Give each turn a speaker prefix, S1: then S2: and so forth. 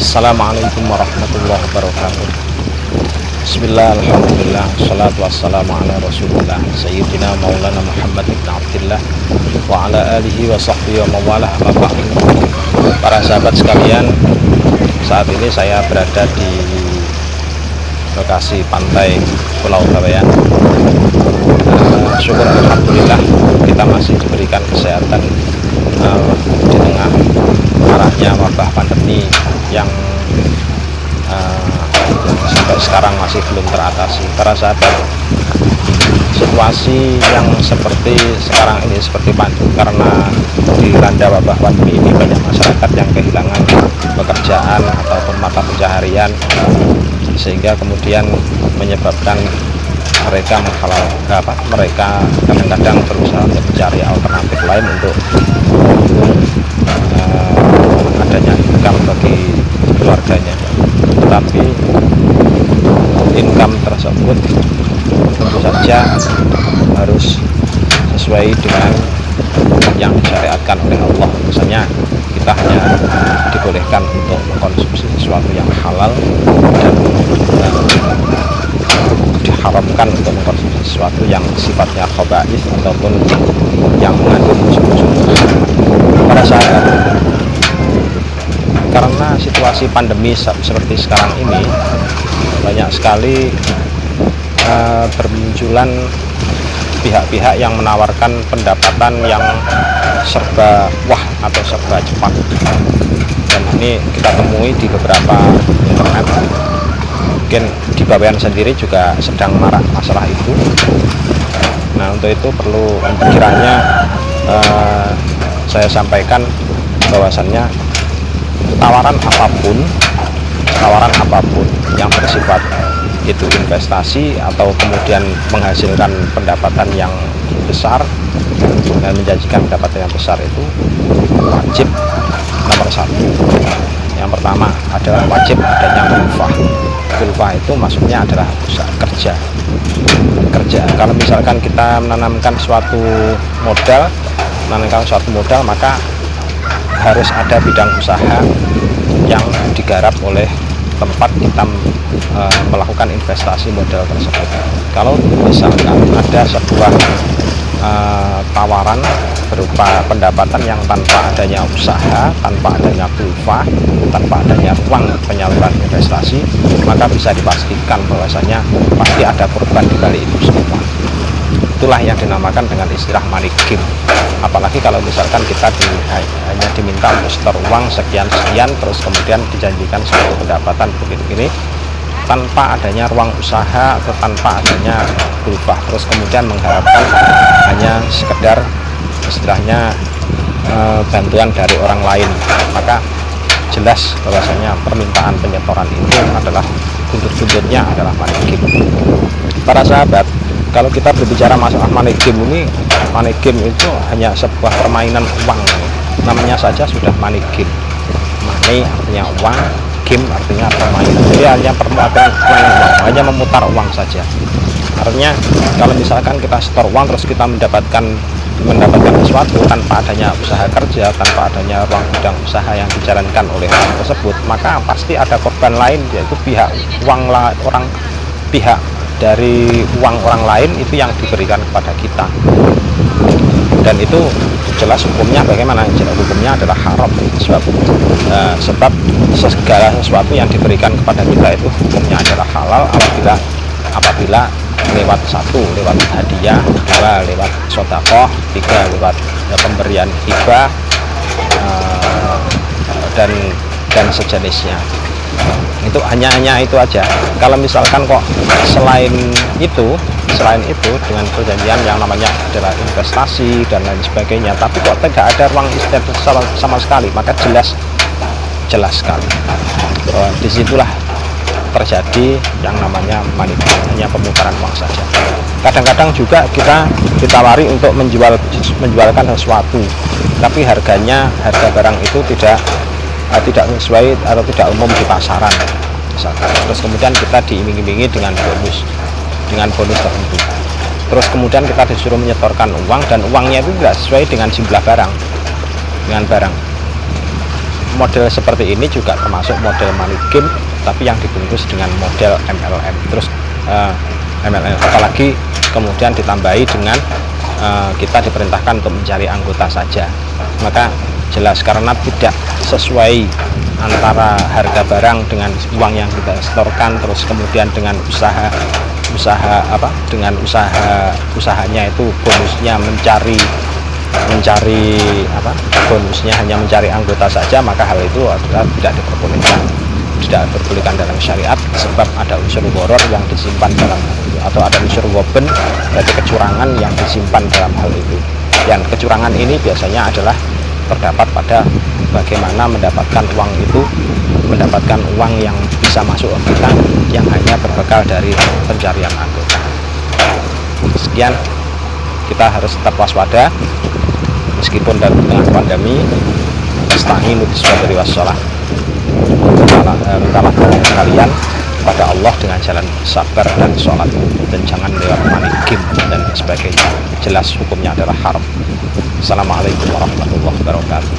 S1: Assalamualaikum warahmatullahi wabarakatuh. Bismillah, alhamdulillah, salatu wassalamu ala rasulullah Sayyidina maulana Muhammad ibn Abdillah wa ala alihi wa sahbihi wa mawalah. Para sahabat sekalian, saat ini saya berada di lokasi pantai Pulau Bawean. Syukur alhamdulillah kita masih diberikan kesehatan di tengah maraknya wabah pandemi yang sampai sekarang masih belum teratasi. Para sahabat, situasi yang seperti sekarang ini karena dilanda wabah pandemi ini, banyak masyarakat yang kehilangan pekerjaan ataupun mata pencaharian, sehingga kemudian menyebabkan mereka mereka kadang-kadang berusaha untuk mencari alternatif lain untuk adanya income bagi keluarganya. Tetapi income tersebut tentu saja harus sesuai dengan yang disyariatkan oleh Allah. Misalnya kita hanya dibolehkan untuk mengkonsumsi sesuatu yang halal dan diharamkan untuk mengkonsumsi sesuatu yang sifatnya khaba'ith ataupun yang mengandung unsur-unsur. Para sahabat, karena situasi pandemi seperti sekarang ini, banyak sekali bermunculan pihak-pihak yang menawarkan pendapatan yang serba wah atau serba cepat, dan ini kita temui di beberapa internet. Mungkin di Bawean sendiri juga sedang marak masalah itu. Nah, untuk itu perlu kiranya saya sampaikan bahwasannya tawaran apapun yang bersifat itu investasi atau kemudian menghasilkan pendapatan yang besar dan menjanjikan pendapatan yang besar, itu wajib nomor satu. Yang pertama adalah wajib adanya kulfah. Kulfah itu maksudnya adalah usaha kerja. Kalau misalkan kita menanamkan suatu modal, maka harus ada bidang usaha yang digarap oleh tempat kita melakukan investasi modal tersebut. Kalau misalkan ada sebuah tawaran berupa pendapatan yang tanpa adanya usaha, tanpa adanya kulfah, tanpa adanya uang penyaluran investasi, maka bisa dipastikan bahwasanya pasti ada korban di balik itu semua. Itulah yang dinamakan dengan istilah money game. Apalagi kalau misalkan kita hanya diminta untuk setor uang sekian-sekian, terus kemudian dijanjikan suatu pendapatan begini-begini tanpa adanya ruang usaha atau tanpa adanya kulfah, terus kemudian mengharapkan hanya sekedar istilahnya bantuan dari orang lain, maka jelas bahwasanya permintaan penyetoran itu adalah buntut-buntutnya adalah money game. Para sahabat, kalau kita berbicara masalah money game ini, money game itu hanya sebuah permainan uang, namanya saja sudah money game. Money artinya uang, game artinya permainan, jadi hanya permainan uang, hanya memutar uang saja. Artinya kalau misalkan kita setor uang terus kita mendapatkan sesuatu tanpa adanya usaha kerja, tanpa adanya ruang bidang usaha yang dijalankan oleh orang tersebut, maka pasti ada korban lain, yaitu pihak dari uang orang lain itu yang diberikan kepada kita, dan itu jelas hukumnya bagaimana? Jelas hukumnya adalah haram, sebab segala sesuatu yang diberikan kepada kita itu hukumnya adalah halal apabila lewat hadiah, dua lewat sedekah, tiga lewat pemberian hibah dan sejenisnya. Itu hanya itu aja. Kalau misalkan kok selain itu dengan perjanjian yang namanya adalah investasi dan lain sebagainya, tapi kok tidak ada ruang investasi sama sekali, maka jelas sekali disitulah terjadi yang namanya money game, hanya pemutaran uang saja. Kadang-kadang juga kita ditawari untuk menjualkan sesuatu, tapi harga barang itu tidak sesuai atau tidak umum di pasaran misalkan. Terus kemudian kita diiming-imingi dengan bonus tertentu, terus kemudian kita disuruh menyetorkan uang, dan uangnya itu tidak sesuai dengan jumlah barang. model seperti ini juga termasuk model money game, tapi yang dibungkus dengan model MLM. Terus MLM apalagi kemudian ditambahi dengan kita diperintahkan untuk mencari anggota saja, maka jelas karena tidak sesuai antara harga barang dengan uang yang kita setorkan, terus kemudian dengan usahanya itu bonusnya mencari bonusnya hanya mencari anggota saja, maka hal itu adalah tidak diperbolehkan dalam syariat, sebab ada unsur horor yang disimpan dalam hal itu, atau ada unsur woben, berarti kecurangan yang disimpan dalam hal itu. Yang kecurangan ini biasanya adalah terdapat pada bagaimana mendapatkan uang yang bisa masuk ke kita yang hanya berbekal dari pencarian anggota. Sekian, kita harus tetap waspada meskipun dalam tengah pandemi. Ista'inu bis-sabri was-shalah, mintalah tolong kalian kepada Allah dengan jalan sabar dan sholat, dan jangan lewat money game dan sebagainya. Jelas hukumnya adalah haram. Assalamualaikum warahmatullahi wabarakatuh.